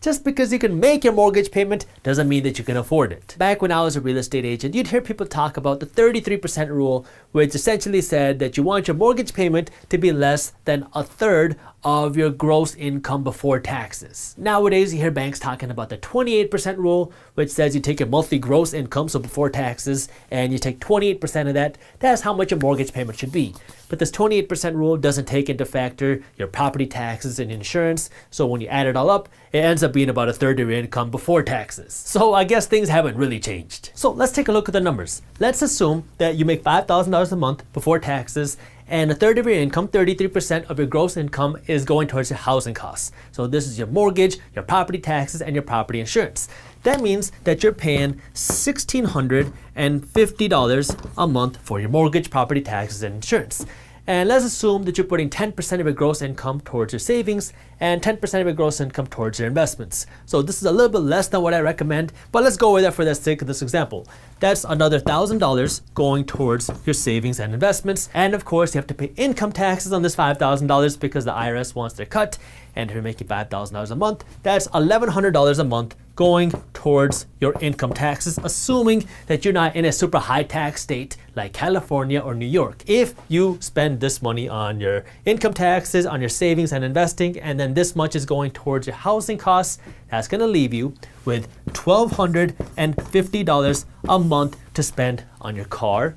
Just because you can make your mortgage payment doesn't mean that you can afford it. Back when I was a real estate agent, you'd hear people talk about the 33% rule, which essentially said that you want your mortgage payment to be less than a third of your gross income before taxes. Nowadays, you hear banks talking about the 28% rule, which says you take your monthly gross income, so before taxes, and you take 28% of that. That's how much your mortgage payment should be. But this 28% rule doesn't take into factor your property taxes and insurance, so when you add it all up, it ends up being about a third of your income before taxes. So I guess things haven't really changed. So let's take a look at the numbers. Let's assume that you make $5,000 a month before taxes, and a third of your income, 33% of your gross income, is going towards your housing costs. So this is your mortgage, your property taxes, and your property insurance. That means that you're paying $1,650 a month for your mortgage, property taxes, and insurance. And let's assume that you're putting 10% of your gross income towards your savings and 10% of your gross income towards your investments. So this is a little bit less than what I recommend, but let's go with that for the sake of this example. That's another $1,000 going towards your savings and investments. And of course, you have to pay income taxes on this $5,000 because the IRS wants their cut. And if you're making $5,000 a month, that's $1,100 a month going towards your income taxes, assuming that you're not in a super high tax state like California or New York. If you spend this money on your income taxes, on your savings and investing, and then this much is going towards your housing costs, that's gonna leave you with $1,250 a month to spend on your car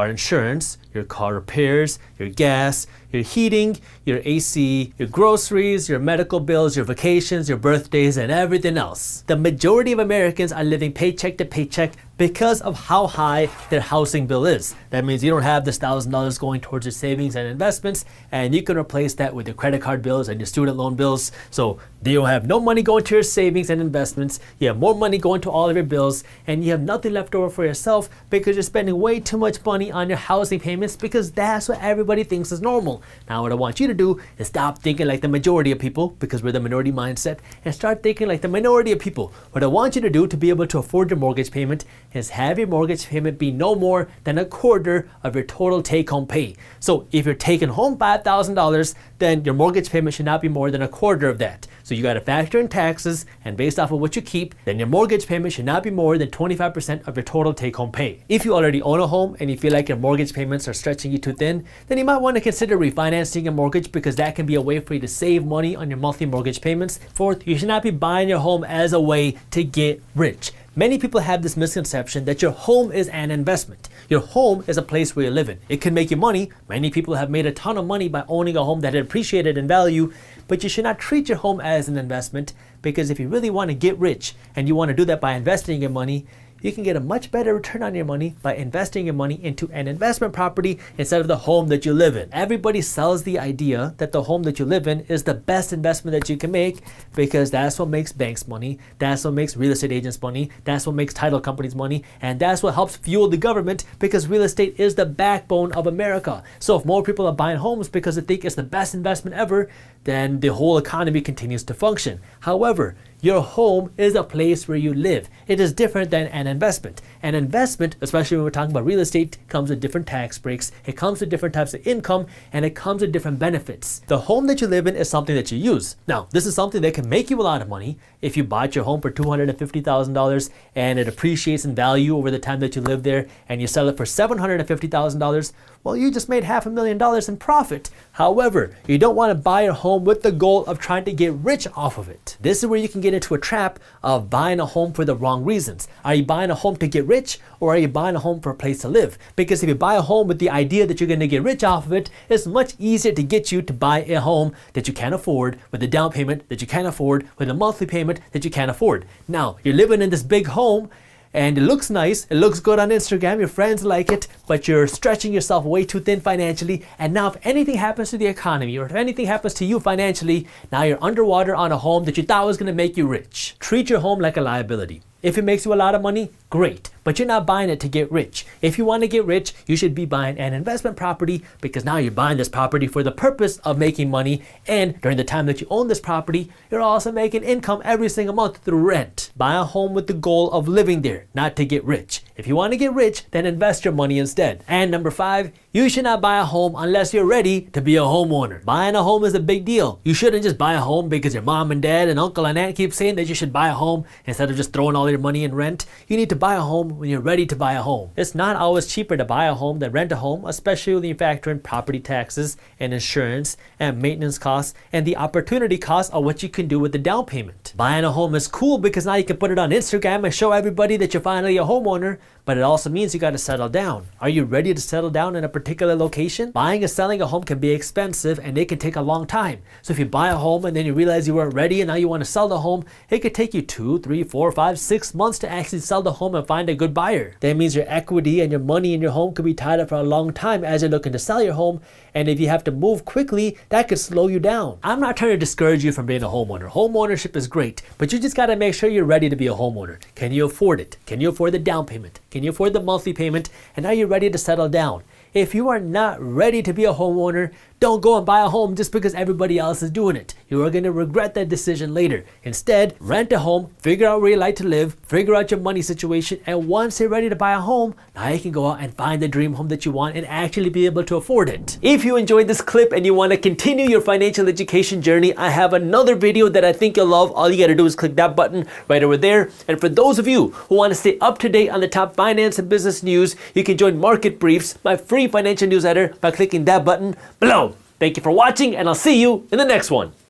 insurance, your car repairs, your gas, your heating, your AC, your groceries, your medical bills, your vacations, your birthdays, and everything else. The majority of Americans are living paycheck to paycheck because of how high their housing bill is. That means you don't have this $1,000 going towards your savings and investments, and you can replace that with your credit card bills and your student loan bills. So you have no money going to your savings and investments, you have more money going to all of your bills, and you have nothing left over for yourself because you're spending way too much money on your housing payments because that's what everybody thinks is normal. Now what I want you to do is stop thinking like the majority of people, because we're the minority mindset, and start thinking like the minority of people. What I want you to do to be able to afford your mortgage payment is have your mortgage payment be no more than a quarter of your total take-home pay. So if you're taking home $5,000, then your mortgage payment should not be more than a quarter of that. So you got to factor in taxes, and based off of what you keep, then your mortgage payment should not be more than 25% of your total take-home pay. If you already own a home and you feel like your mortgage payments are stretching you too thin, then you might want to consider refinancing your mortgage, because that can be a way for you to save money on your monthly mortgage payments. Fourth, you should not be buying your home as a way to get rich. Many people have this misconception that your home is an investment. Your home is a place where you live in. It can make you money. Many people have made a ton of money by owning a home that had appreciated in value, but you should not treat your home as an investment, because if you really want to get rich and you want to do that by investing your money, you can get a much better return on your money by investing your money into an investment property instead of the home that you live in. Everybody sells the idea that the home that you live in is the best investment that you can make, because that's what makes banks money, that's what makes real estate agents money, that's what makes title companies money, and that's what helps fuel the government, because real estate is the backbone of America. So if more people are buying homes because they think it's the best investment ever, then the whole economy continues to function. However, your home is a place where you live. It is different than an investment. An investment, especially when we're talking about real estate, comes with different tax breaks, it comes with different types of income, and it comes with different benefits. The home that you live in is something that you use. Now, this is something that can make you a lot of money. If you bought your home for $250,000 and it appreciates in value over the time that you live there, and you sell it for $750,000, well, you just made $500,000 in profit. However, you don't want to buy a home with the goal of trying to get rich off of it. This is where you can get into a trap of buying a home for the wrong reasons. Are you buying a home to get rich, or are you buying a home for a place to live? Because if you buy a home with the idea that you're going to get rich off of it, it's much easier to get you to buy a home that you can't afford, with a down payment that you can't afford, with a monthly payment that you can't afford. Now, you're living in this big home, and it looks nice, it looks good on Instagram, your friends like it, but you're stretching yourself way too thin financially, and now if anything happens to the economy, or if anything happens to you financially, now you're underwater on a home that you thought was going to make you rich. Treat your home like a liability. If it makes you a lot of money, great. But you're not buying it to get rich. If you want to get rich, you should be buying an investment property because now you're buying this property for the purpose of making money. And during the time that you own this property, you're also making income every single month through rent. Buy a home with the goal of living there, not to get rich. If you want to get rich, then invest your money instead. And number 5, you should not buy a home unless you're ready to be a homeowner. Buying a home is a big deal. You shouldn't just buy a home because your mom and dad and uncle and aunt keep saying that you should buy a home instead of just throwing all your money in rent. You need to buy a home when you're ready to buy a home. It's not always cheaper to buy a home than rent a home, especially when you factor in property taxes and insurance and maintenance costs and the opportunity cost of what you can do with the down payment. Buying a home is cool because now you can put it on Instagram and show everybody that you're finally a homeowner, but it also means you got to settle down. Are you ready to settle down in a particular location? Buying and selling a home can be expensive and it can take a long time. So if you buy a home and then you realize you weren't ready and now you want to sell the home, it could take you 2, 3, 4, 5, 6 months to actually sell the home and find a good buyer. That means your equity and your money in your home could be tied up for a long time as you're looking to sell your home. And if you have to move quickly, that could slow you down. I'm not trying to discourage you from being a homeowner. Homeownership is great, but you just got to make sure you're ready to be a homeowner. Can you afford it? Can you afford the down payment? Can you afford the monthly payment? And are you ready to settle down? If you are not ready to be a homeowner, don't go and buy a home just because everybody else is doing it. You are going to regret that decision later. Instead, rent a home, figure out where you like to live, figure out your money situation, and once you're ready to buy a home, now you can go out and find the dream home that you want and actually be able to afford it. If you enjoyed this clip and you want to continue your financial education journey, I have another video that I think you'll love. All you got to do is click that button right over there. And for those of you who want to stay up to date on the top finance and business news, you can join Market Briefs, my free financial newsletter, by clicking that button below. Thank you for watching, and I'll see you in the next one.